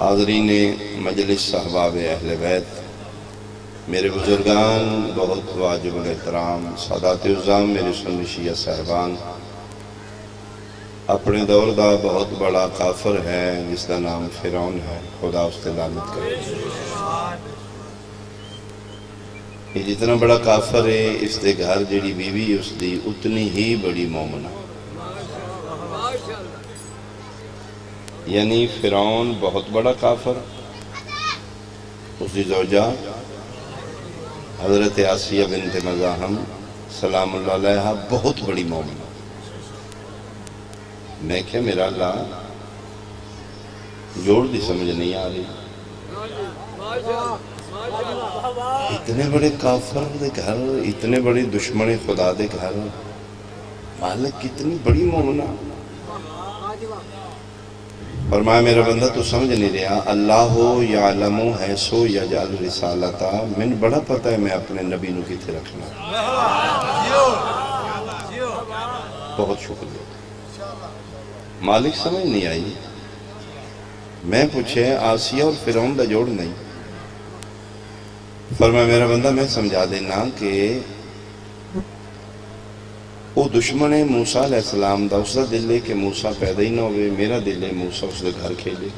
حاضرین مجلس صحباب اہل بیت، میرے بزرگان بہت واجب الاحترام، سادات عظام، میرے سنی شیعہ صاحبان، اپنے دور دا بہت بڑا کافر ہے جس کا نام فرعون ہے، خدا اس تے لعنت کرے۔ یہ جتنا بڑا کافر ہے اس دے گھر جڑی بیوی اس دی اتنی ہی بڑی مومنہ، یعنی فرعون بہت بڑا کافر، اس دی زوجہ حضرت آسیہ بنت مزاحم سلام اللہ علیہ بہت بڑی مومنہ۔ میں کہا میرا اللہ جوڑ دی سمجھ نہیں آ رہی، اتنے بڑے کافر دے گھر، اتنے بڑے دشمن خدا دے گھر، مالک کتنی بڑی مومنہ۔ فرمایا میرا بندہ تو سمجھ نہیں رہا، اللہ یعلم حیث یجعل رسالتا، میں بڑا پتہ ہے میں اپنے نبی نو کتے رکھنا۔ بہت شکریہ۔ مالک سمجھ نہیں آئی، میں پوچھے آسیہ اور فرعون دا جوڑ نہیں۔ فرمایا میرا بندہ میں سمجھا دینا کہ وہ دشمن ہے موسیٰ علیہ السلام دا، اس دا دل ہے کہ موسیٰ پیدا ہی نہ ہوئے، میرا دل ہے موسیٰ اس دے گھر کھیلے۔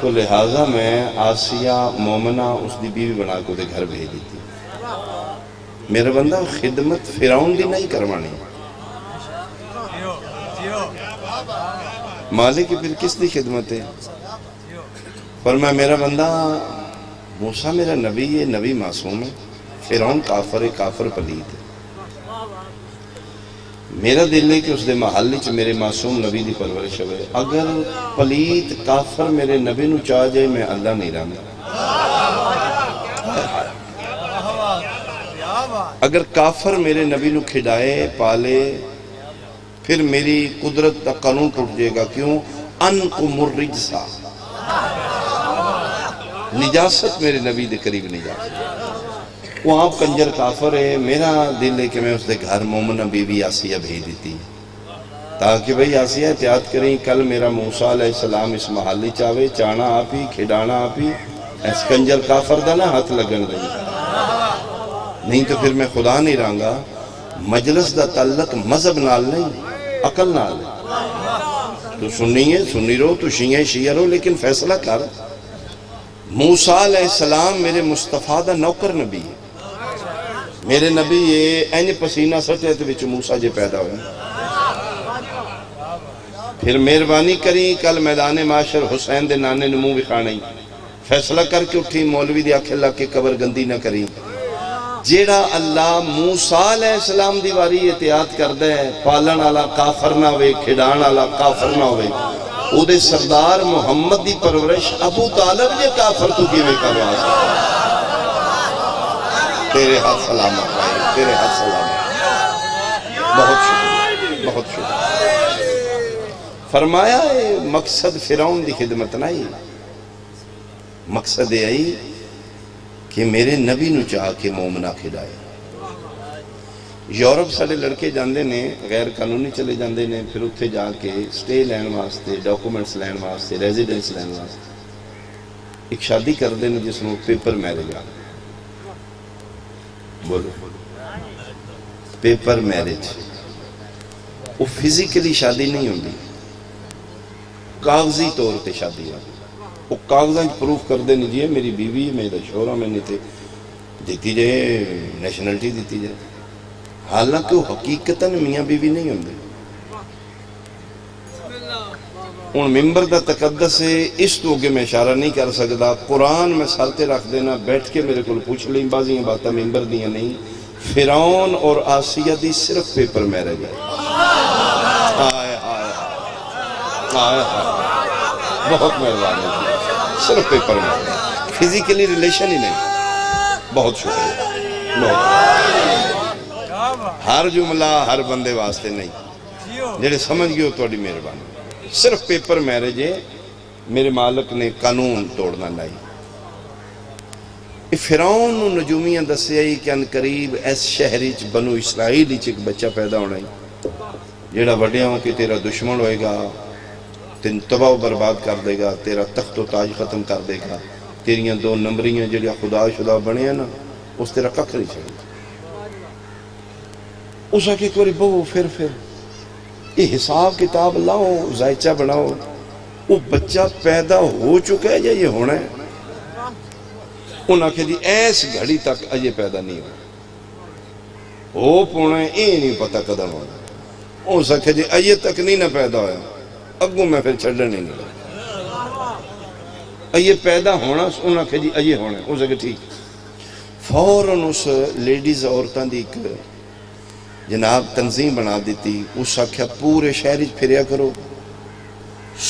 تو لہٰذا میں آسیہ مومنہ اس دی بیوی بنا کو دے گھر بھیج دیتی۔ میرا بندہ خدمت فرعون دی نہیں کروانی، مالک پھر کس دی خدمت ہے؟ فرمایا میرا بندہ موسیٰ میرا نبی ہے، نبی معصوم ہے، فرعون کافر ہے، کافر پلید ہے۔ میرا دل ہے کہ اس دے محل چ میرے معصوم نبی دی پرورش ہوئے، اگر پلید کافر میرے نبی نو چاہ جائے میں اللہ نہیں رہنا۔ اگر کافر میرے نبی نو کھڑائے پالے پھر میری قدرت کا قانون ٹوٹ جائے گا، کیوں؟ انکم الرجسا، نجاست میرے نبی دے قریب نجاست۔ وہ آپ کنجر کافر ہے، میرا دل ہے کہ میں اس دے گھر مومنہ بیوی آسیہ بھیج دیتی تاکہ بھئی آسیہ احتیاط کریں، کل میرا موسیٰ علیہ السلام اس محلی چاہے، چانا آپ ہی کھڑانا آپ ہی، اس کنجر کافر دا نہ ہاتھ لگن دیں، نہیں تو پھر میں خدا نہیں رہاں۔ مجلس دا تعلق مذہب نال نہیں، عقل نال ہے۔ تو سنی ہے سنی رہو، تو شیعہ شیعہ رہو، لیکن فیصلہ کر۔ موسیٰ علیہ السلام میرے مصطفیٰ دا نوکر نبی ہے، میرے نبی یہ اینج پسینہ سچے تو بچ موسیٰ جے پیدا ہوئے۔ پھر مہربانی کریں کل میدان معاشر حسین دے نانے نمو بکھانے، فیصلہ کر کے اٹھی، مولوی دی آنکھ اللہ کے قبر گندی نہ کریں۔ جیڑا اللہ موسیٰ علیہ السلام دیواری احتیاط کردہ ہے، پالن والا کافر نہ ہوئے، کھڑان والا کافر نہ ہوئے، او دے سردار محمد دی پرورش ابو طالب یہ کافر تو کیویں کروا سکتا؟ تیرے ہاتھ سلامت بھائی، تیرے ہاتھ سلامت۔ بہت شکریہ، بہت شکریہ۔ فرمایا ہے مقصد فرعون دی خدمت نہیں، مقصد ہے کہ میرے نبی نو چاہ کے مومنہ کھڑائے۔ یورپ سارے لڑکے جاندے نے، غیر قانونی چلے جاندے نے، پھر اتھے جا کے سٹے لین واسطے، ڈاکومنٹس لین واسطے، ریزیڈنس لین واسطے ایک شادی کر دینے جس میں پیپر میرج آ، بولو پیپر میرج، وہ فزیکلی شادی نہیں ہوندی، کاغذی طور تے شادی ہوندی۔ وہ کاغذاں پروف کر دینے جی میری بیوی میرا شوہر میں نہیں تھے، دیتی جائے نیشنلٹی دیتی جائے، حالانکہ وہ حقیقتاً میاں بیوی نہیں ہوندے۔ ان ممبر دا تقدس ہے، اس تو کہ میں اشارہ نہیں کر سکتا، قرآن میں سالتے رکھ دینا، بیٹھ کے میرے کو پوچھ لیں، بازیاں باتاں ممبر دیاں نہیں۔ فرعون اور آسیہ دی صرف پیپر میرج ہے۔ آئے آئے آئے بہت مہربانی، صرف پیپر میرج، فزیکلی ریلیشن ہی نہیں۔ بہت شکریہ، بہت ہر جملہ ہر بندے واسطے نہیں، جڑے سمجھ گئے ہو تو مہربانی، صرف پیپر میرج ہے، میرے مالک نے قانون توڑنا لائی۔ فرعون نجومیاں دسیا ہی کہ ان قریب اس شہری بنو اسرائیل ایک بچہ پیدا ہونا ہی، جیڑا وڈیاں ہوں کہ تیرا دشمن ہوئے گا، تین تباہ و برباد کر دے گا، تیرا تخت و تاج ختم کر دے گا، تیریاں دو نمبریاں جڑیاں خدا شدہ بنے ہیں نا اس تیرا ککھ نہیں چاہیے۔ اس آکے ایک باری بہو پھر یہ حساب کتاب لاؤ، ذائچہ بناؤ، وہ بچہ پیدا ہو چکا ہے یا یہ ہونا ہے؟ انہاں کہ جی ایس گھڑی تک اجے پیدا نہیں ہو پونا ہے، یہ نہیں پتہ قدم ہونا۔ وہ سکھے جی اجے تک نہیں نہ پیدا ہویا، اگوں میں پھر چھڑنے نہیں لگا۔ اجے پیدا ہونا، انہاں کہ جی اجے ہونا ہے، وہ سکھے ٹھیک۔ فوراً اس لیڈیز عورتان دی ایک جناب تنظیم بنا دیتی، اس سکھے پورے شہری پھریا کرو،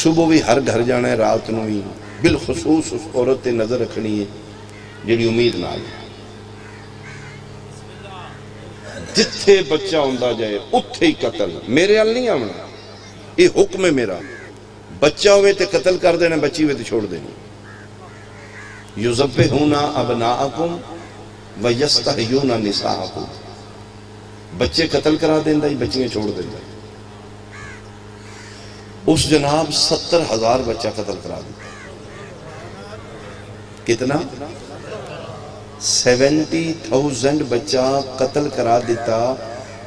صبح بھی ہر گھر جانا ہے، رات نو بھی، بالخصوص اس عورت تے نظر رکھنی ہے جڑی امید نہ آئی۔ جتھے بچہ ہوندہ جائے اتھے ہی قتل، میرے حال نہیں آمنا، یہ حکم ہے میرا، بچہ ہوئے تے قتل کر دینا، بچی ہوئے تے چھوڑ دینا۔ یُذَبِّحُونَ أَبْنَاءَكُمْ وَيَسْتَحْيُونَ نِسَاءَكُمْ، بچے قتل کرا دیندہ ہی، بچیاں چھوڑ دیندہ۔ اس جناب 70,000 بچہ قتل کرا دیتا۔ کتنا؟ 70,000 بچہ قتل کرا دیتا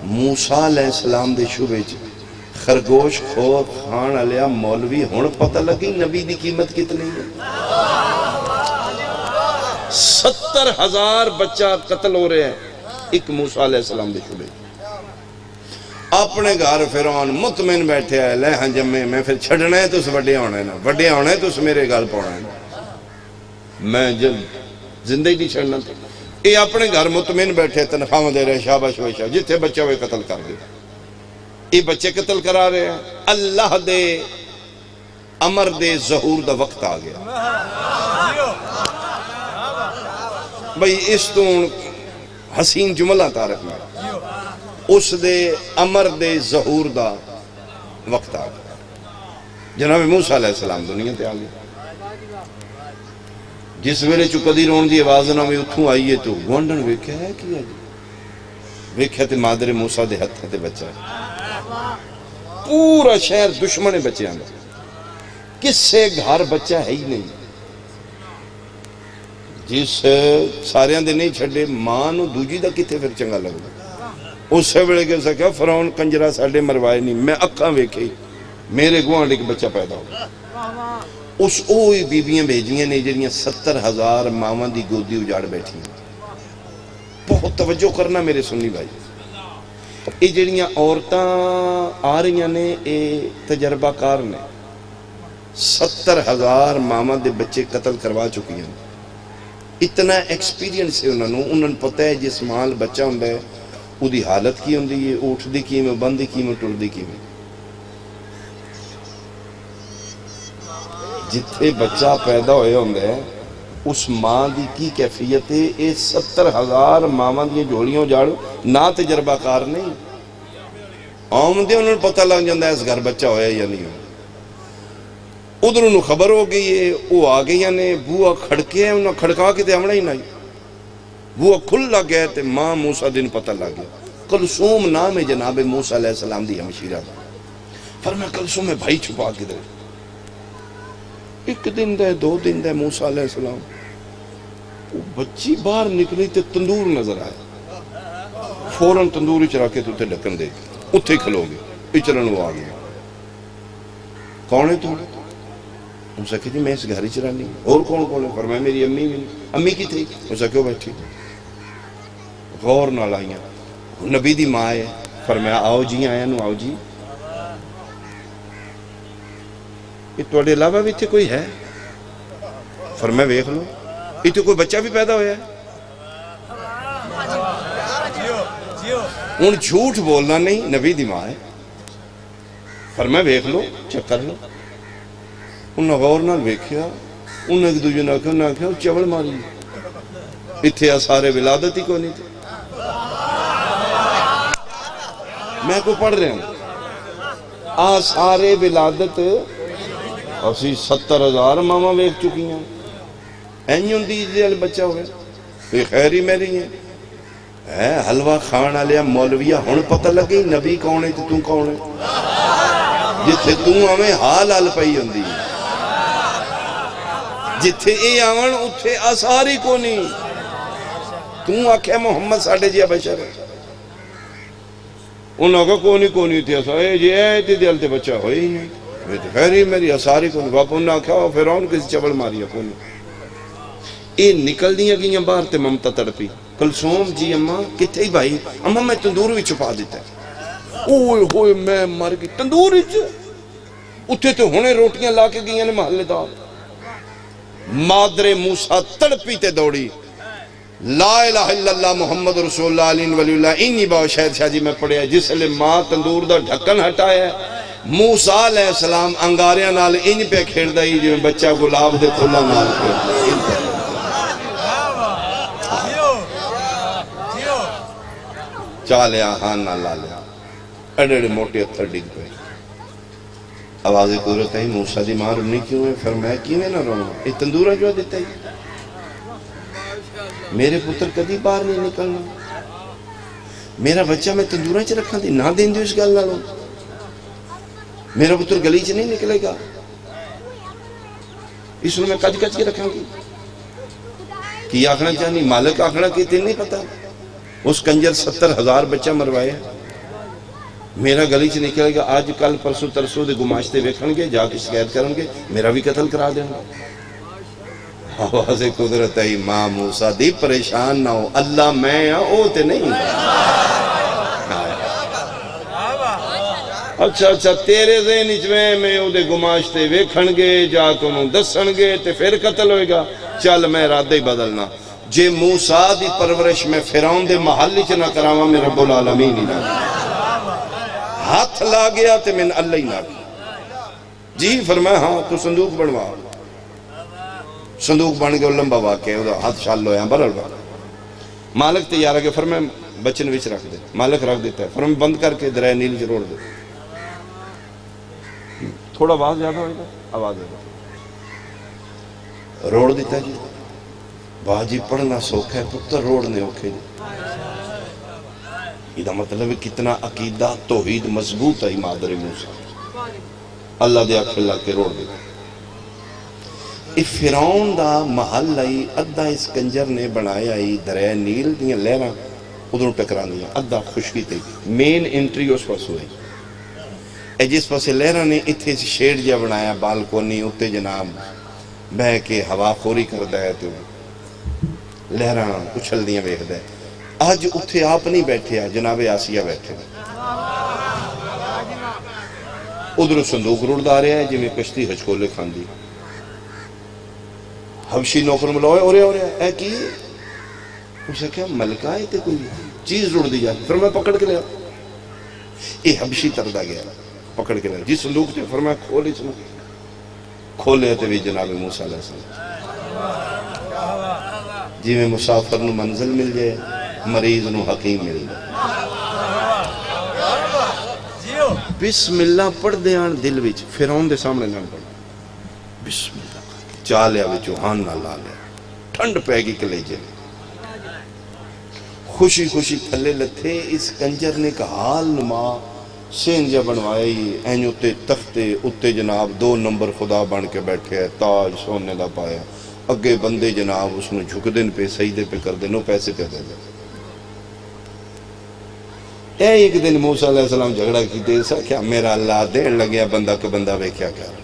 موسیٰ علیہ السلام دے شعبے چ۔ خرگوش خور خان علیہ مولوی ہون پتہ لگی نبی دی قیمت کتنی ہے۔ 70,000 بچہ قتل ہو رہے ہیں ایک موسیٰ علیہ السلام دے شعبے چ۔ اپنے گھر فرعون مطمئن بیٹھے آئے، لے ہاں جمعے میں پھر چھڑنا ہے تو اس وڈے ہونا ہے نا، وڈے ہونا ہے تو اس میرے گھر پونا ہے نا، میں جب زندگی نہیں چھڑنا تھا۔ یہ اپنے گھر مطمئن بیٹھے تنخواہ دے رہے، شاباش ویشا، جتھے بچہ ہوئے قتل کر دے۔ یہ بچے قتل کرا رہے ہیں، اللہ دے امر دے ظہور دا وقت آ گیا۔ بھئی اس تو حسین جملہ تارک میں، اس دے امر دے ظہور دا وقت آ گیا۔ جناب موسیٰ علیہ السلام دنیا تے آ گیا۔ جس ویلے چو کدی رون دی آواز نہ میں اتھوں آئیے تو گونڈن ویکھیا ہے کیا جی؟ ویکھیا تے مادر موسیٰ دے ہتھ تے بچہ ہے، پورا شہر دشمن بچے آنگا، کس سے گھر بچہ ہے ہی نہیں، جس سارے آن دے نہیں چھڑے ماں نو دوجی دا کتے پھر چنگا لگ گا۔ اس سے بڑے کے سکھا فرعون کنجرہ ساڑے مروائے نہیں، میں اکھاں ویکھے میرے گوانڈے کے بچہ پیدا ہو۔ اس اوئی بیبیاں بھیجیاں نے جنیاں 70,000 مامان دی گودی اجاڑ بیٹھی ہیں۔ بہت توجہ کرنا میرے سنی بھائی، یہ جنیاں عورتاں آ رہی نے، یہ تجربہ کار نے، 70,000 مامان دے بچے قتل کروا چکی ہیں۔ اتنا ایکسپیرینس ہے انہوں نے پتہ ہے جس مال بچہ ہوندہ ہے وہ دی حالت کی ہوندی ہے، اٹھ دی کی میں، بند دی کی میں، ٹر دی کی میں۔ جتھے بچہ پیدا ہوئے ہوندے ہیں اس ماں دی کی کیفیت ہے، یہ 70,000 ماں دی جوڑیوں جاڑو نہ تجربہ کار نہیں، آمدے انہوں نے پتہ لگ جاندہ ہے اس گھر بچہ ہویا یا نہیں ہویا۔ ادھر انہوں خبر ہو گئی ہے، وہ آگئی نے بوہ کھڑکے ہیں، انہوں کھڑکا کے تے آمنا ہی نہیں، بوہ کھل لگ گئے تے ماں موسیٰ دن پتہ لگ گیا۔ کلثوم نام ہے جناب موسیٰ علیہ السلام دی ہمشیرہ دا، فرمایا کلثوم میں بھائی چھپا کے دے، ایک دن دے، 2 دن دے، موسیٰ علیہ السلام وہ بچی باہر نکلی تے تندور نظر آئے، فوراں تندور چرا کے تو تے ڈھکن دے گی، اتھے کھلو گے، اچرن وہ آگیا۔ کون ہے تو؟ ان سے کہا جی میں اس گھر چرانی، اور کون ہے؟ فرمایا میری امی بھی، امی کی تھی؟ ان سے کہو بیٹھی، غور نہ لائیاں، نبی دی ماں ہے، فرمایا آؤ جی آیا نو، آؤ جی، یہ توڑے علاوہ بھی تھے کوئی ہے؟ فرمایا ویکھ لو، یہ تو کوئی بچہ بھی پیدا ہویا ہے؟ ان جھوٹ بولنا نہیں، نبی دی ماں ہے، فرمایا ویکھ لو، چیک کر لو۔ انہوں نے غور نہ ویکھیا، انہوں نے ایک دوجہ نہ کہا چوڑ ماری، اتھے آثار ولادت ہی کو نہیں تھے۔ میں کو پڑھ رہے ہیں آثار ولادت اسی 70,000 ماما ویکھ چکی ہیں، اینیوں دیجئے بچہ ہوئے، یہ خیری میری ہے، حلوہ خان علیہ مولویہ ہون پتہ لگی نبی کون ہے تو کون ہے؟ جتھے تو ہمیں حال حال پئی ہوندی جتھے اے آون اتھے آثاری کو نہیں تو آکھے محمد ساڑھے جیا بشر ہے انہوں کا کونی تھی ایسا اے جی اے تی دیل تے بچہ ہوئی ہی نہیں میں تو خیری میری آثاری کونی باپ انہوں نے کہا فیرون کسی چبل ماریا کونی اے نکل دیا گیا باہر تے ممتا تڑپی کلثوم جی اماں کتے ہی بھائی اماں میں تندور بھی چھپا دیتا ہے اوہ ہوئے میں مر گئی تندور ہی اتھے تو ہونے روٹیاں لا کے گئی نے محلے دار مادر موسیٰ تڑپی تے دوڑی لا الہ الا اللہ محمد رسول اللہ علیہ ولی اللہ انہی باو شاید شاہ جی میں پڑھیا جس لئے ماں تندور دا ڈھکن ہٹایا ہے موسیٰ علیہ السلام انگاریاں نال انہی پہ کھیڑ دائی جو بچہ گلاب دے کھلا نال کھیڑ دائی چالیا ہاں نہ لالیا اڈڑے موٹے اتھر ڈگ پہ آوازِ قدرت ہے موسیٰ دی ماں رونی کیوں ہے فرمایا کیوں ہے نہ رونا یہ تندورہ جو دیتا ہے میرے پتر کدی باہر نہیں نکلنا میرا بچہ میں تندورہ چھ رکھا دی نہ دین دیو اس گل نہ لو میرا پتر گلی چھ نہیں نکلے گا اس میں کج کے رکھاں گی کی آخنا چاہنی مالک آخنا کی تین نہیں پتا اس کنجر 70,000 بچہ مروائے میرا گلی چھ نکلے گا آج کل پرسو ترسو دے گماشتے ویکھن گے جا کے شکایت کرن گے میرا بھی قتل کرا دینا آواز قدرت ہے ماں موسیٰ دی پریشان نہ ہو اللہ میں او تے نہیں اچھا تیرے ذہن اچھویں میں او دے گماشتے ویکھن گے جا کے انہوں دسن گے تے پھر قتل ہوئے گا چل میں ارادہ ہی بدلنا جے موسیٰ دی پرورش میں فرعون دے محل چ نہ کراواں میں رب العالمین ہی نہ ہاتھ لا گیا تے من اللہ ہی نہ جی فرمایا ہاں تو صندوق بنوا صندوق بن گیا لمبا واقع ہے ہاتھ شال لویا برل با مالک تیار ہے کہ فرمایا بچن وچ رکھ دے مالک رکھ دیتا ہے فرمایا بند کر کے درائے نیل چ روڑ دے تھوڑا آواز زیادہ ہوئے گا آواز ہے روڑ دیتا جی باجی پڑھنا سوکھا ہے پتر روڑنے اوکھے جی یہ مطلب ہے کتنا عقیدہ توحید مضبوط ہے مادر موسیٰ اللہ دیا کھلا کے روڑ دیتا ای فرعون دا محل آئی ادھا اس کنجر نے بنایا آئی دریا نیل دیا لہرہ ادھروں ٹکران دیا ادھا خشکی تے مین انٹری اس پاس ہوئی اے جس پاس لہرہ نے اتھے شیڑ جا بنایا بالکونی اتے جناب بہ کے ہوا خوری کر دیا تو لہرہ اچھل دیا بیخ دیا آج اتھے آپ نہیں بیٹھے جناب آسیہ بیٹھے ادھر صندوق روڑ دا رہا ہے جی میں کشتی ہچکولے کھان دی حبشی نوکر ملوئے اور اے کی اسے کیا ملکہ ہے تے کوئی چیز روڑ دی جائے پھر میں پکڑ کے لیا اے حبشی تردہ گیا پکڑ کے لیا جی صندوق تے فرمایا کھولے چنو کھولے تے بھی جناب موسیٰ علیہ السلام جی میں مسافر نو منزل مل جائے مریض نو حکیم مل جائے بسم اللہ پڑھ دے آن دل وچ فرعون دے سامنے نہ پڑھ بسم اللہ چالیا وچو ہان نہ لا لیا ٹھنڈ پہ گی کلیجے خوشی خوشی تھلے لتھے اس کنجر نے کہ حال نما سینجہ بنوائی این اتے تختے اتے جناب 2 نمبر خدا بن کے بیٹھے ہے تاج سونے دا پایا اگے بندے جناب اس نے جھک دن پہ سجدے پہ کر دینو پیسے پہ دے دے اے ایک دن موسیٰ علیہ السلام جھگڑا کی دے سا کیا میرا اللہ دین لگیا بندہ کو بندہ بے کیا کر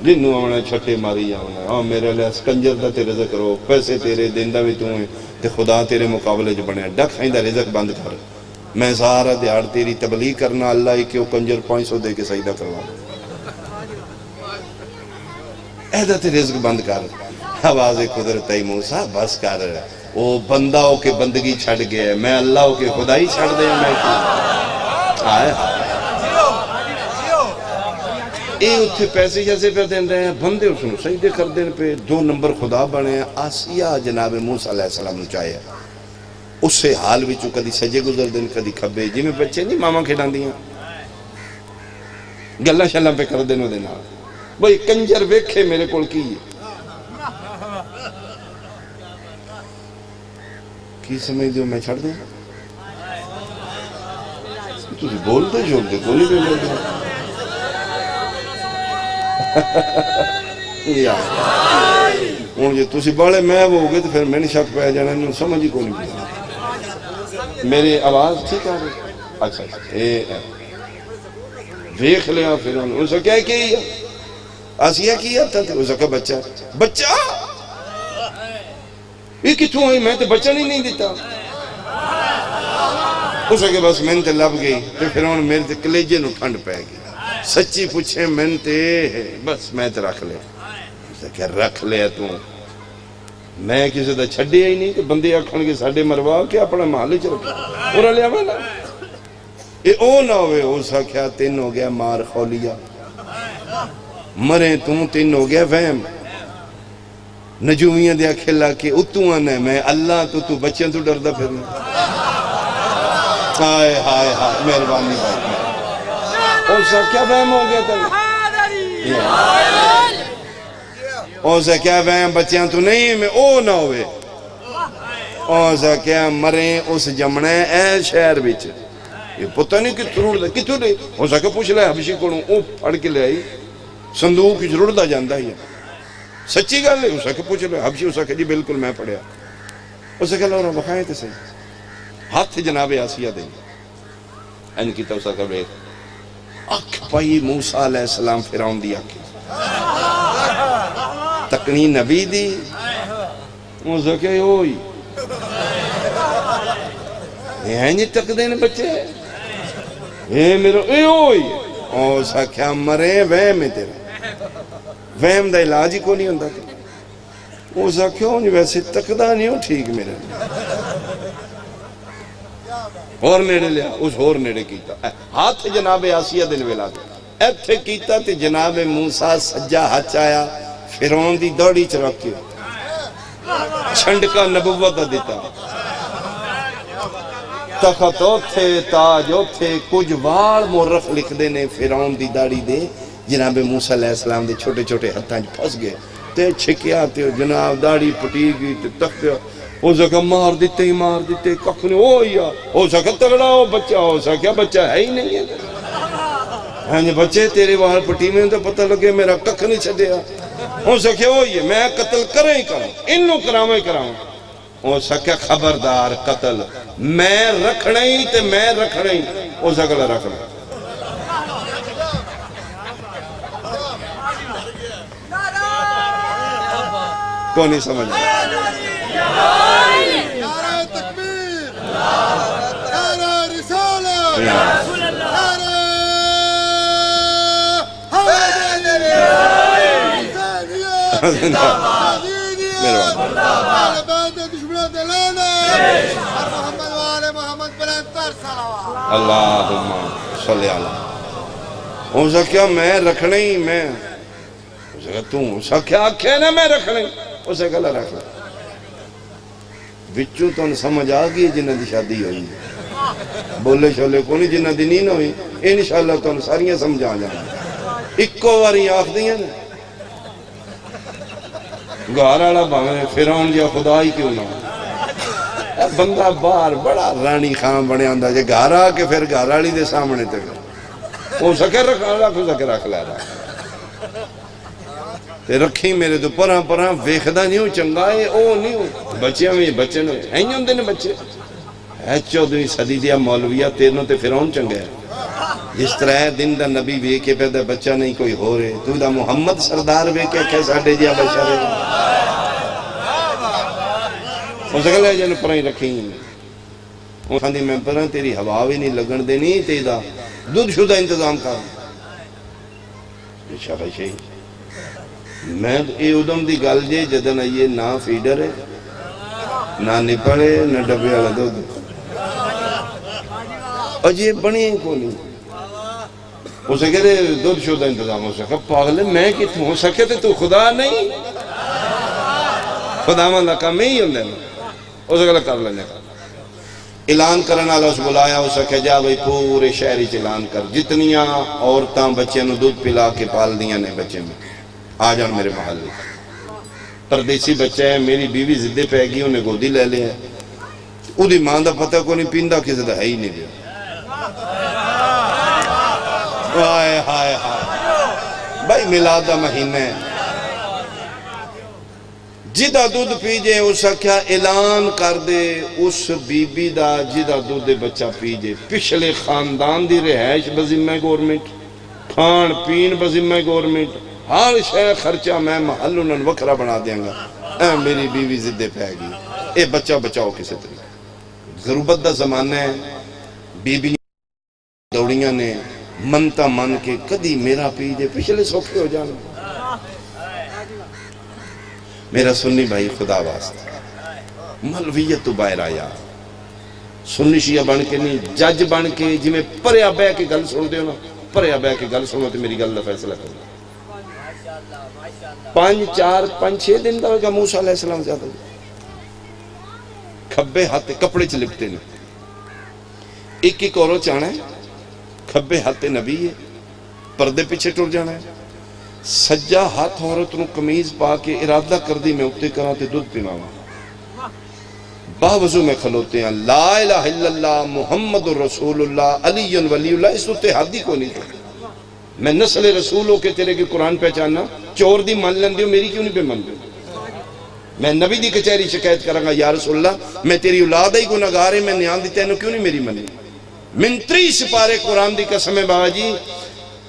جنہوں آمنا چھٹے ماری جاؤنا ہاں میرے لئے سکنجر دا تے رزق رو پیسے تیرے دن دا بھی تو ہیں تے خدا تیرے مقابلے جو بنے ڈک ہیں دا رزق بند کر میں سارا دیار تیری تبلیغ کرنا اللہ ہی کیوں کنجر 500 دے کے سجدہ کروا اے دا تے رزق بند کر آواز قدرت ہے موسیٰ بس کر وہ بندہ ہو کے بندگی چھڑ گیا میں اللہ ہو کے خدائی چھڑ دے میں کی آئے اے اتھے پیسے جیسے پہ دین رہے ہیں بندے اس نے سجدے کر دین پہ 2 نمبر خدا بنے ہیں آسیہ جناب موسیٰ علیہ السلام نے چاہے اس سے حال بھی چکا دی سجے گزر دین کدی کھبے جی میں بچے نہیں ماما کھڑان دیاں گلہ شلہ پہ کر دینو دینا بھئی کنجر ویکھے میرے کول کی کی سمجھ دیو میں چھڑ دیں تسی بولتے جھولتے کو نہیں بھی بولتے یا ہوں جی تسی بڑے میں وہ ہو گئے تو پھر میں نے شک پہ جانا انہوں سمجھ ہی کو نہیں بھی میری آواز ٹھیک آ رہی اچھا دیکھ لیا پھر انہوں سے کیا کیا آسیہ کیا تھا اس کا بچہ بچہ یہ کتوں ہوئی میں تو بچہ نہیں دیتا اس کے بس میں تے لب گئی تو پھر انہوں میرے تے کلیجے نو ٹھنڈ پہ گئی سچی پوچھے میں تے بس میں تے رکھ لے اس کہ رکھ لے تو میں کسی دا چھڑی ہی نہیں کہ بندے آکھن کے ساڑھے مروا کے اپنا محل چ رکھا اور لیا میں نا یہ او نہ ہوئے ہو سکیا تین ہو گیا مار خولیا مرے تین ہو گیا وہم نجومیاں دیا کھلا کے اتو آنے میں اللہ تو بچیاں تو ڈر دا پھرنا ہائے ہائے ہائے مہربانی بھائی او سکیا وہم ہو گیا تھا او سکیا وہم بچیاں تو نہیں میں او نہ ہوئے او سکیا مریں اس جمنے اے شہر بیچ یہ پتہ نہیں کتھوں دے ہو سکے پوچھ لے حبشی کو او پڑھ کے لے آئی صندوق ضرور دا جاندہ ہی ہے سچی گل ہے ہو سکے پوچھ لے حبشی ہو سکے جی بالکل میں پڑھیا ہو سکے اللہ انہوں بخائیں تے صحیح ہاتھ جناب آسیہ دیں این کی تو سکے بے اکھ پائی موسیٰ علیہ السلام فیرون دی اکھ تکنی نبی دی ہو سکے ہوئی یہ نہیں تک دینے بچے اے میرا اے ہوئی او سکھیا مرے وہم ہے تیرا وہم دا علاج ہی کو نہیں ہوندہ او سکھیا ہوں ویسے تکدہ نہیں ہو ٹھیک میرے اور نیڑے لیا اس اور نیڑے کیتا ہاتھ جناب آسیہ دن ویلا دے ایتھے کیتا تے جناب موسیٰ سجا ہاتھ آیا فیرون دی دوڑی چرک کے چھنڈکا نبوت دیتا تخت تھے تاج تھے کچھ وال مورخ لکھ دینے فیرون دی داڑی دے جناب موسیٰ علیہ السلام دے چھوٹے چھوٹے ہتھاں پھس گئے تے چھکیا تے جناب داڑی پٹی گئی تے تختیا ہو سکا مار دیتے ککھ نہیں ہو سکا تگڑا ہو بچہ ہو سکا بچہ ہے ہی نہیں ہے ہاں جی بچے تیرے وہاں پٹی میں تو پتہ لگے میرا ککھ نہیں چھڑیا ہو سکے ہوئی ہے میں قتل کریں ہی کروں انہوں کراؤں ہو سکے خبردار قتل میں رکھنا ہی تے میں رکھنا ہی ہو سکے رکھنا کون نہیں سمجھ نعرہ تکبیر نعرہ رسالہ نعرہ اللہم صلی اللہ ہو سکیا میں رکھنے ہی میں ہو سکیا تم ہو سکیا آکھے نا میں رکھنے ہو سکیا اللہ رکھنے بچوں تو ان سمجھ آگئی جنہ دی شادی ہوئی بولے شولے کو نہیں جنہ دی نہیں ہوئی انشاءاللہ تو ان ساریاں سمجھا جانا اکو واری آخ دیا نا گھارالا بھاوے فیرون جا خدا ہی کیوں نہ بندہ باہر بڑا رانی خان بنے آندہ جے گھارا کے پھر گھارالی دے سامنے تک وہ سکے رکھ لے رہا تے رکھی میرے تو پرہاں ویخدہ نہیں ہو چنگائے او نہیں ہو بچے میں بچے نہیں ہیں ہی ہوندے نے بچے ہے 14ویں صدی دیا مولویہ تیرنوں تے فیرون چنگے جس طرح دن دا نبی وے کے پیدا بچہ نہیں کوئی ہو رہے تو دا محمد سردار وے کے کیسا ڈے جیا بچہ رہے وہ سکل ہے جن پرائیں رکھیں وہ کھاندی میں پرائیں تیری ہوا بھی نہیں لگن دینی تیدہ دودھ شدہ انتظام کر شاہ شہی میں اے ادم دی گل جے جدن یہ نہ فیڈر ہے نہ نپڑے نہ ڈبے والا دودھ اجے بنی کو نہیں ہو سکے دے دودھ شدہ انتظام ہو سکے پاگلے میں کتوں ہو سکے تو خدا نہیں خدا مندہ کا میں ہی ہوں دینا ہو سکے کر لینے کا اعلان کرنا اللہ اس بلایا ہو سکے جا بھئی پورے شہری اعلان کر جتنیاں عورتاں بچے نو دودھ پلا کے پال دیاں نے بچے میں آ جان میرے محلے پردیسی بچہ ہے میری بیوی زدے پہ گئی انہیں گودی لے لے ہے او دی ماں دا پتہ کو نہیں پیندہ کسی دا ہے ہی نہیں دیا ہائے ہائے ہائے بھائی میلاد دا مہینہ ہے جدا دودھ پی جے اس کیا اعلان کر دے اس بی بی دا جدا دودھ بچہ پی جے پچھلے خاندان دی رہائش بذمہ گورنمنٹ کھان پین بذمہ گورنمنٹ ہر شے خرچہ میں محل انہوں وکھرا بنا دیاں گا اے میری بیوی زدے پہ گئی اے بچہ بچاؤ کسے طریقے غربت دا زمانہ ہے بیوی دوڑیاں نے منتا من کے کدی میرا پی جے پچھلے سوکھے ہو جانا میرا سنی بھائی خدا واسطہ ملویت تو باہر آیا سنی شیعہ بن کے نہیں جج بن کے جی میں پریا بے کے گل سن دے ہو نا پریا بے کے گل سنو تو میری گل دا فیصلہ کرنا 5-4-5-6 دن دا ہوگا موسیٰ علیہ السلام زیادہ کھبے ہاتھے کپڑے چ لپتے نے ایک ایک اورو چانا ہے کھبے ہاتھے نبی ہے پردے پیچھے ٹر جانا ہے سجا ہاتھ عورت نو قمیض پا کے ارادہ کر دی میں اکتے کرا تے دودھ پینا باوضو میں کھلوتے ہیں لا الہ الا اللہ محمد رسول اللہ علی ولی اللہ اس تے حدی کو نہیں تھے میں نسل رسولوں کے تیرے کے قرآن پہچاننا چور دی مان لن دیو میری کیوں نہیں پہ من دیو میں نبی دی کچہری شکایت کروں گا یا رسول اللہ میں تیری اولاد ہی گناہگار ہے میں نیان دیتے ہیں کیوں نہیں میری منی من 3 سپارے قرآن دی قسم ہے بابا جی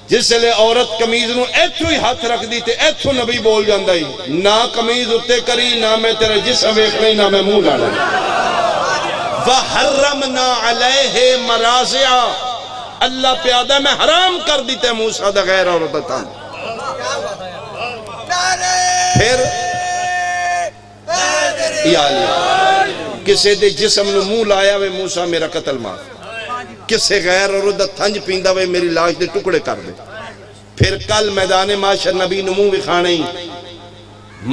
جس لئے عورت کمیز نو ایتھو ہی ہاتھ رکھ دی تے ایتھو نبی بول جاندہ ہی نہ کمیز اتے کری نہ میں تیرے جسم ایک نہیں نہ میں منہ لانا وَحَرَّمْنَا عَلَيْهِ مَرَازِعَ اللہ پیادہ میں حرام کر دیتے ہیں موسیٰ دا غیر عورتاں پھر یا اللہ کسے دے جسم نو منہ لایا وے موسیٰ میرا قتل معاف کسے غیر عورت تھنج پیندہ وے میری لاش دے ٹکڑے کر دے پھر کل میدان معاشر نبی نمو وکھانے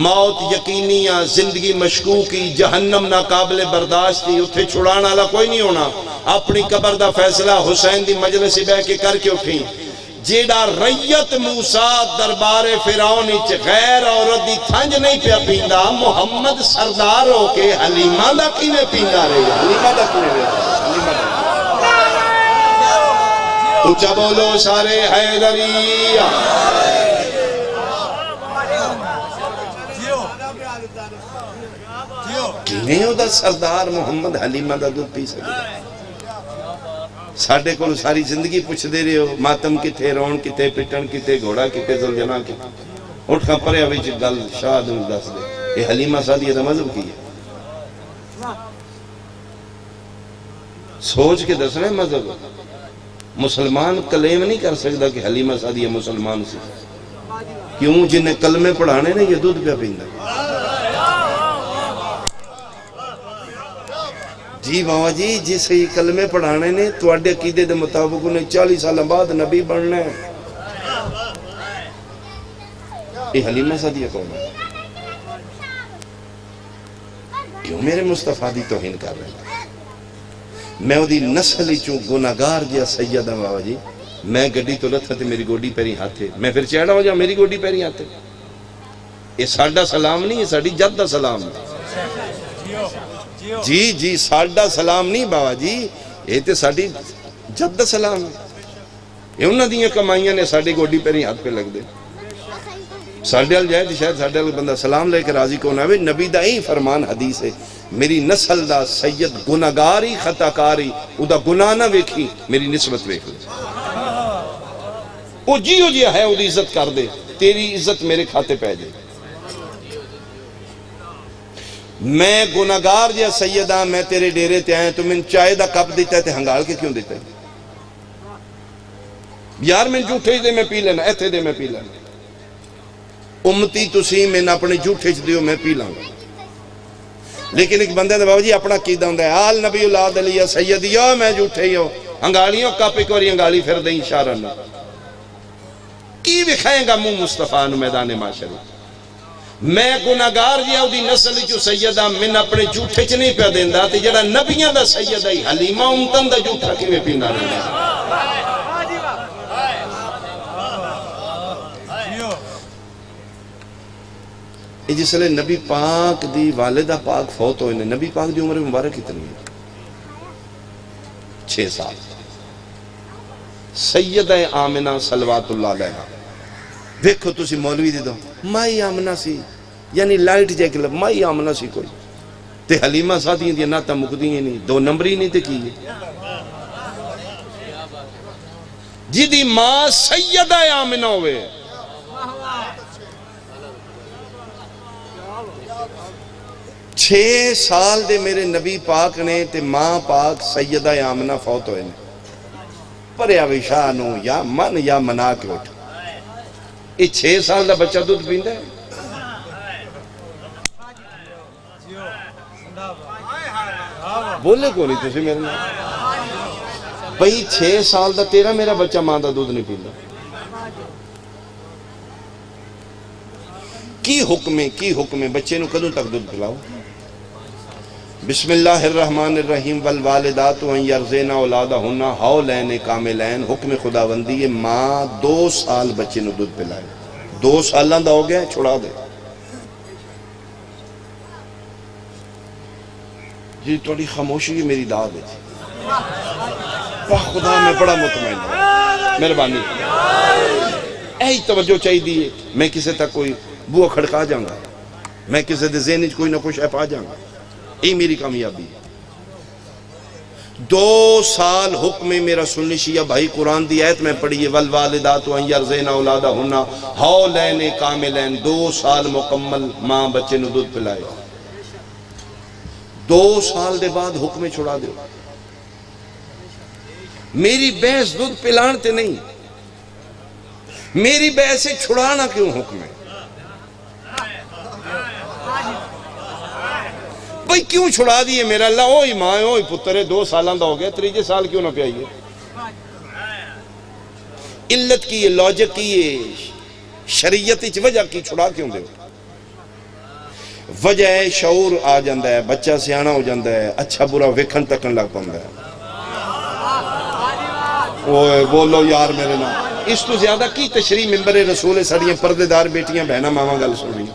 موت یقینیاں زندگی مشکوکی جہنم ناقابل برداشتی اتھے چھڑانا اللہ کوئی نہیں ہونا اپنی قبر دا فیصلہ حسین دی مجلسی بے کے کر کے اٹھیں جیڑا ریت موسیٰ دربار فرعون اچ غیر عورت دی تھنج نہیں پیا پیندہ محمد سردار ہو کے حلیمہ دا کینے پیندہ رہی حلیمہ دا کینے حلیمہ دا اچھا بولو سارے حیدریہ کینے ہو دا سردار محمد حلیمہ دا دودھ پی سکتا ساڑھے کو ساری زندگی پوچھ دے رہے ہو ماتم کتے رون کتے پٹن کتے گھوڑا کتے زلجنا کتے اٹھ کھا پرے ابھی چھ گل شاہد ان دس دے یہ حلیمہ سادیہ دا مذہب کی ہے سوچ کے دس رہے مذہب مسلمان کلیم نہیں کر سکتا کہ حلیمہ سادیہ مسلمان سے کیوں جنہیں کلمے پڑھانے نے یہ دودھ پہ پیندہ جی بابا جی جسے یہ کلمے پڑھانے نے تو اڈے عقیدے دے مطابق انہیں 40 سال بعد نبی بننا ہے یہ حلیمہ سادیہ کون ہے کیوں میرے مصطفیٰ دی توہین کر رہے ہیں میں وہ دی نسلی چوں گناہگار جیا سیدہ بابا جی میں گڑی تو لتھا تھے میری گوڑی پیری ہاتھے میں پھر چیڑا ہو جا میری گوڑی پیری ہاتھے یہ ساڑھا سلام نہیں یہ ساڑھی جدہ سلام جی جی ساڑھا سلام نہیں بابا جی یہ تے ساڑھی جدہ سلام ہے یہ انہاں دیاں کمائیاں نے ساڑھی گوڑی پیری ہاتھ پہ لگ دے ساڑھے ال جائے شاید ساڑھے ال بندہ سلام لے کے راضی کون آوے نبی دا ہی فرمان حدیث ہے میری نسل دا سید گناہگاری خطاکاری او دا گناہ نہ ویکھی میری نسبت ویکھ لے او جی ہے او دی عزت کر دے تیری عزت میرے کھاتے پہ جائے میں گناہگار جیا سیدہ میں تیرے ڈیرے تے آئیں تو من چائے دا کپ دیتا ہے تے ہنگال کے کیوں دیتا ہے یار میں جھوٹے دے میں پی لینا ایتھے دے میں پی لینا امتی تسی میں نہ اپنے جھوٹے دیو میں پی لاؤں لیکن ایک بندے دے بابا جی اپنا قیدہ ہوں دے آل نبی اولاد علیہ سیدیو میں جھوٹے ہی ہو ہنگالیوں کپ ایک اور ہنگالی پھر دیں اشارہ نہ کی بکھائیں گا منہ مصطفیٰ نو میدان معاشر میں گناہگار جیا دی نسل جو سیدہ من اپنے جھوٹے چ نہیں پہ دیندہ تے جڑا نبیاں دا سیدہ ہی حلیمہ امتن دا جھوٹا کی میں پیندہ رہنا جس لئے نبی پاک دی والدہ پاک فوت ہوئے نبی پاک دی عمر مبارک کتنی ہے 6 سال سیدہ آمنہ صلوات اللہ علیہ دیکھو تسی مولوی دے دو مائی آمنہ سی یعنی لائٹ جے کہ مائی آمنہ سی کوئی تے حلیمہ ساتھی دیا ناتا مکدی نہیں 2 نمبری نہیں تے کی جدی ماں سیدہ آمنہ ہوئے 6 سال دے میرے نبی پاک نے تے ماں پاک سیدہ آمنہ فوت ہوئے نے پریا وشانو یا من یا منا کے اٹھ یہ 6 سال دا بچہ دودھ پیندا ہے بولے کو نہیں تسی میرے نام بھئی 6 سال دا تیرا میرا بچہ ماں دا دودھ نہیں پیندا کی حکم ہے بچے نو کدوں تک دودھ پلاؤ بسم اللہ الرحمن الرحیم والوالدات ان یرزینا اولادہن حولین کاملین حکم خداوندی ہے ماں 2 سال بچے نو دودھ پلائے 2 سالوں دا ہو گیا چھڑا دے جی تھوڑی خاموشی میری داد ہے خدا میں بڑا مطمئن ہوں مہربانی ایہی توجہ چاہی دیئے میں کسے تک کوئی بوہ کھڑکا جاؤں گا میں کسے دے ذہنی کوئی نہ کچھ ایپ آ جاؤں گا یہ میری کامیابی ہے 2 سال حکم میرا سننی شیعہ بھائی قرآن دی آیت میں پڑھیے والوالدات ان یرزین اولادہن حولین کاملین 2 سال مکمل ماں بچے نو دودھ پلائے 2 سال دے بعد حکم چھڑا دے میری بحث دودھ پلانتے نہیں میری بحث سے چھڑانا کیوں حکم ہے بھئی کیوں چھڑا دیئے میرا اللہ اوہی ماں اوہی پترے 2 سالان دا ہو گیا 3 سال کیوں نہ پیائیے علت کی یہ لوجک کی یہ شریعت اچ وجہ کی چھڑا کیوں دے وجہ ہے شعور آ جاندہ ہے بچہ سیانہ ہو جاندہ ہے اچھا برا ویکھن تکن لگ پاندہ ہے اوہ بولو یار میرے نام اس تو زیادہ کی تشریح ممبر رسول سڑیاں پردے دار بیٹیاں بہنا ماما گل سن رہی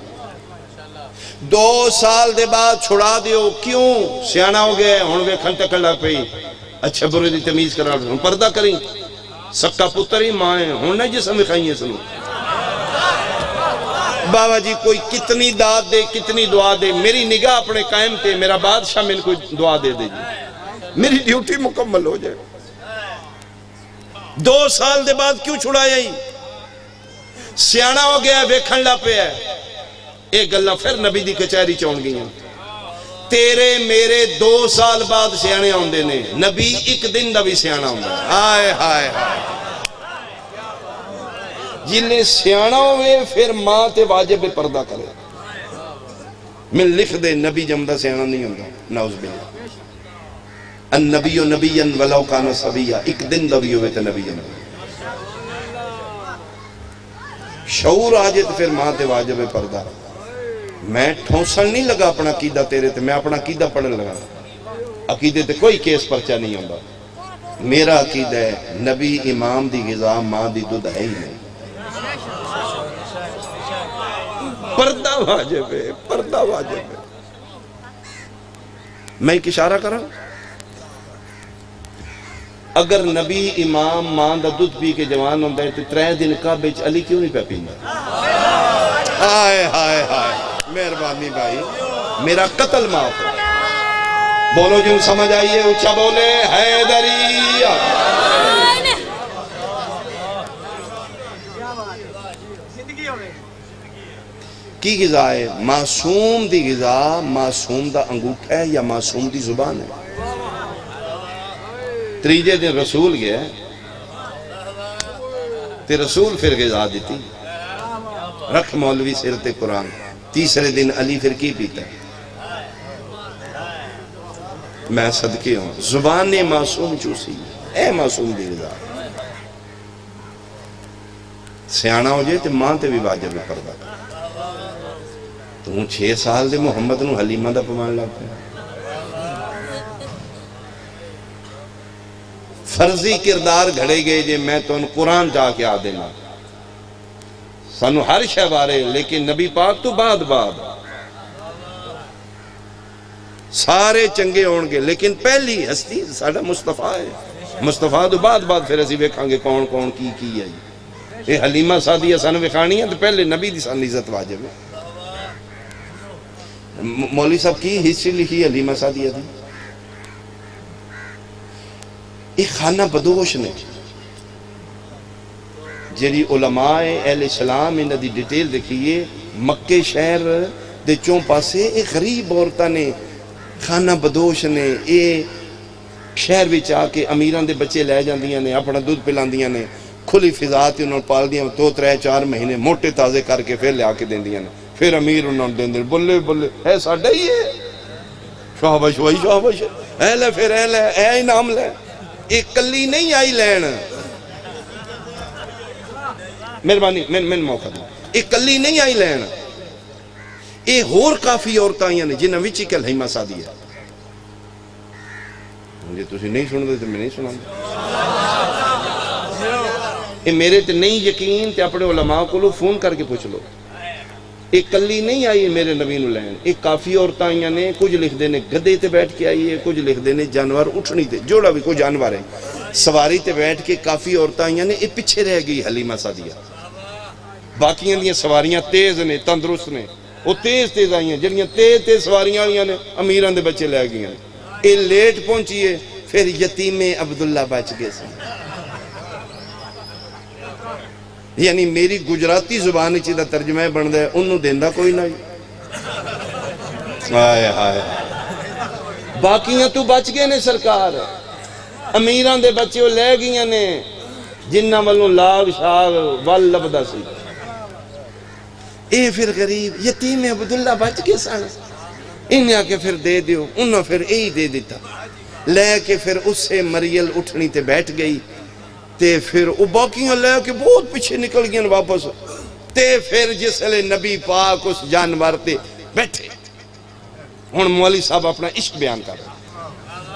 2 سال دے بعد چھڑا دیو کیوں سیانہ ہو گئے ہون ویکھن تکن لگ پئی اچھا برے دی تمیز کرا ہوں پردہ کریں سکا پتری مائیں ہون نہ جسم کھائیں ہیں سنو بابا جی کوئی کتنی داد دے کتنی دعا دے میری نگاہ اپنے قائم تے میرا بادشاہ میں کوئی دعا دے دے جی میری ڈیوٹی مکمل ہو جائے 2 سال دے بعد کیوں چھڑایا ہی سیانہ ہو گیا ویکھن لا پہ ہے ایک گلہ پھر نبی دی کچہری چون گئی ہیں تیرے میرے 2 سال بعد سیانے ہوندے نے نبی ایک دن دا بھی سیانہ ہوندے آئے ہائے ہائے جنہیں سیانہ ہوئے پھر ماں تے واجب پردہ کرے میں لکھ دے نبی جمدہ سیانہ نہیں ہوندہ نعوذ باللہ النبی نبیاً ولو کانا صبیہ ایک دن دا بھی ہوئے تے نبی جمدہ شعور آجے تو پھر ماں تے واجب پردہ میں ٹھونسن نہیں لگا اپنا عقیدہ تیرے تے میں اپنا عقیدہ پڑھنے لگا عقیدے تے کوئی کیس پرچہ نہیں ہوندہ میرا عقیدہ ہے نبی امام دی غذا ماں دی دودھ ہے ہی نہیں پردہ واجب ہے پردہ واجب ہے میں ایک اشارہ کرا اگر نبی امام ماں دا دودھ پی کے جوان ہوندہ ہے تو 3 دن کا بیچ علی کیوں نہیں پہ پیندہ ہائے ہائے ہائے مہربانی بھائی میرا قتل معاف ہو بولو جو سمجھ آئیے اچھا بولے حیدری کی غذا ہے معصوم دی غذا معصوم دا انگوٹھ ہے یا معصوم دی زبان ہے 3 دن رسول گیا تے رسول پھر غذا دیتی رکھ مولوی سیرت قرآن 3 دن علی پھر کی پیتا ہے میں صدقے ہوں زبان نے معصوم چوسی اے معصوم دی غذا سیانہ ہو جائے تے ماں تے بھی واجب پردہ تو 6 سال دے محمد نو حلیمہ دا پمان لاتے ہیں فرضی کردار گھڑے گئے جے میں تو ان قرآن جا کے آ دینا سانو ہر شے بارے لیکن نبی پاک تو بعد سارے چنگے ہون گے لیکن پہلی ہستی ساڑھا مصطفیٰ ہے مصطفیٰ تو بعد پھر اسی ویکھاں گے کون کون کی ہے یہ حلیمہ سعدیہ سانو وکھانی ہے تو پہلے نبی دی سان عزت واجب ہے مولوی صاحب کی ہسٹری لکھی حلیمہ سعدیہ دی ایک خانہ بدوش نے جیڑی علماء اہل اسلام انہاں دی ڈیٹیل دیکھیے مکے شہر دے چوں پاسے ایک غریب عورتاں نے خانہ بدوش نے اے شہر وچ آ کے امیراں دے بچے لے جاندیاں نے اپنا دودھ پلاندیاں نے کھلی فضا تے انہاں پال دیاں 2-3-4 مہینے موٹے تازے کر کے پھر لے آ کے دیندیاں نے پھر امیر انہوں نے دیندے بلے بلے ہے ساڈا ہی ہے شاباش وہی شاباش اے لے پھر اے لے اے انعام لے ایک کلی نہیں آئی لین مہربانی میں موقع دوں ایک کلی نہیں آئی لین اے ہور کافی عورتاں آئیاں نے جنہاں وچ ایک حلیمہ سعدیہ مجھے تسی نہیں سن دے تو میں نہیں سنا اے میرے تے نہیں یقین تے اپنے علماء کو لو فون کر کے پوچھ لو ایک کلی نہیں آئی میرے نبی نو لین ایک کافی عورتاں آئیاں نے کچھ لکھ دینے گدے تے بیٹھ کے آئی ہے کچھ لکھ دینے جانور اٹھنی تے جوڑا بھی کوئی جانور ہے سواری تے بیٹھ کے کافی عورتاں آئیاں نے اے پیچھے رہ گئی حلیمہ سعدیہ باقیاں دیاں سواریاں تیز نے تندرست نے وہ تیز آئیاں جڑیاں تیز سواریاں آئیاں نے امیران دے بچے لے گئی ہیں اے لیٹ پہنچیے پھر یتیم عبداللہ بچ گئے سے یعنی میری گجراتی زبان چیدہ ترجمہ بن ہے انہوں دیندہ کوئی نہیں آئے آئے باقیاں تو بچ گئے نے سرکار امیران دے بچے وہ لے گئیاں نے جنہ والوں لاغ شاغ وال لبدہ سی اے پھر غریب یتیم عبداللہ بچ گئے سانا انہیں آکے پھر دے دیو انہوں پھر اے دے دیتا لے کے پھر اس سے مریل اٹھنی تے بیٹھ گئی تے پھر وہ باقیاں لے کے بہت پیچھے نکل گئے واپس تے پھر جس لئے نبی پاک اس جانور تے بیٹھے ہن مولی صاحب اپنا عشق بیان کر رہے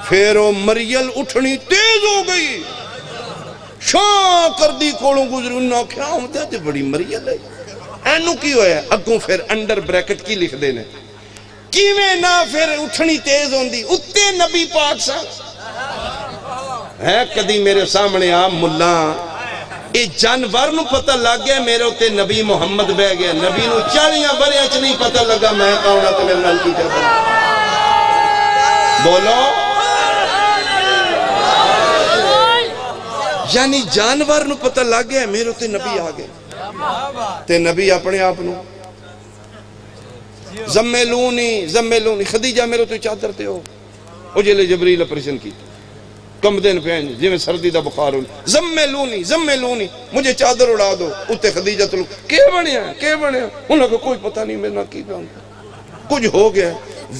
پھر وہ مریل اٹھنی تیز ہو گئی شاں کر دی کولوں گزری انہوں کیا ہوتا ہے بڑی مریل ہے اینو کی ہویا اگوں پھر انڈر بریکٹ کی لکھ دینے کیویں نہ پھر اٹھنی تیز ہوندی اتے نبی پاک سا ہے کدی میرے سامنے آ ملہ اے جانور نو پتہ لگ گیا میرے ہوتے نبی محمد بہ گیا نبی نو 40 بریاں چ نہیں پتہ لگا میں کہنا تو میرے نال کی چاہتا بولو یعنی جانور نو پتہ لگ گیا میرے ہوتے نبی آ گئے تے نبی اپنے آپ نو زمیلونی خدیجہ میرے تو چادر تے ہو او جلے جبریل اپریشن کی کم دن پہن جی میں سردی دا بخار ہو زمیلونی مجھے چادر اڑا دو اتے خدیجہ تو لوگ کیا بنیا انہوں کو کوئی پتہ نہیں میرے کی پہن کچھ ہو گیا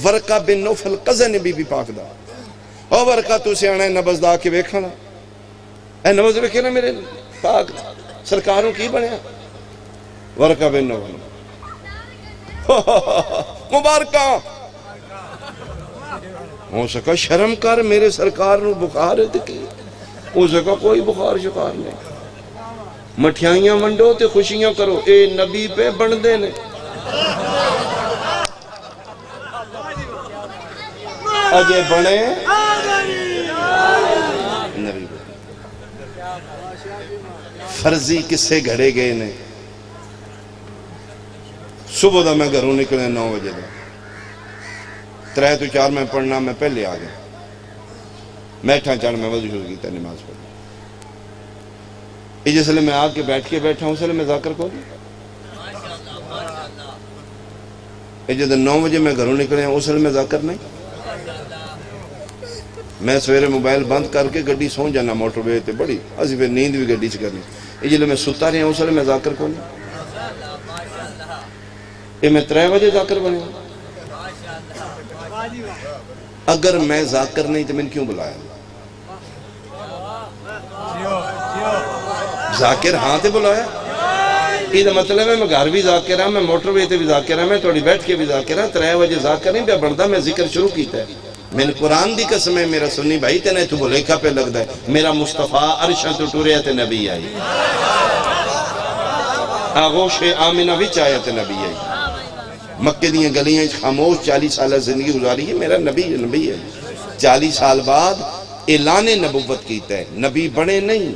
ورقہ بن نوفل قزن بی بی پاک دا او ورقہ تو سے آنا ہے نبض دا کے ویکھانا اے نبض ویکھے نا میرے پاک سرکاروں کی بنیا ورقہ بن نوفل مبارکہ ہو سکا شرم کر میرے سرکار نو بخار ہے دکی ہو سکا کوئی بخار شکار نہیں مٹھیائیاں منڈو تے خوشیاں کرو اے نبی پہ بندے نے اجے بنے نبی فرضی کسے گھڑے گئے نے صبح دا میں گھروں نکلے 9 بجے دا 3 تو 4 میں پڑھنا میں پہلے آ گیا میٹھا چڑھ میں وضو شروع کیتا نماز پڑھ جس لئے میں آ کے بیٹھا ہوں اس لئے میں ذاکر کو دی جب 9 بجے میں گھروں نکلے ہیں اس لئے میں ذاکر نہیں میں سویرے موبائل بند کر کے گڈی سون جانا موٹر وے تے بڑی اسی پھر نیند بھی گڈی چکرنی جس لئے میں ستا رہے ہیں اس لئے میں ذاکر کو نہیں یہ میں 3 بجے ذاکر بنے ہوں اگر میں ذاکر نہیں تو میں نے کیوں بلایا ذاکر ہاں تے بلایا یہ مطلب ہے میں گھر بھی ذاکر ہاں میں موٹر وے تے بھی ذاکر ہاں میں تھوڑی بیٹھ کے بھی ذاکر ہاں 3 بجے ذاکر نہیں پہ بڑھتا میں ذکر شروع کیتا ہے میں نے قرآن دی قسم ہے میرا سنی بھائی تے نہیں تو بلیکھا پہ لگ دا ہے میرا مصطفیٰ عرشاں تو ٹوریا تے نبی آئی آغوش آمنہ بھی چاہیا تے نبی آئی مکہ دیاں گلیاں خاموش 40 سالہ زندگی گزاری ہے میرا نبی ہے 40 سال بعد اعلان نبوت کیتا ہے، نبی بنے نہیں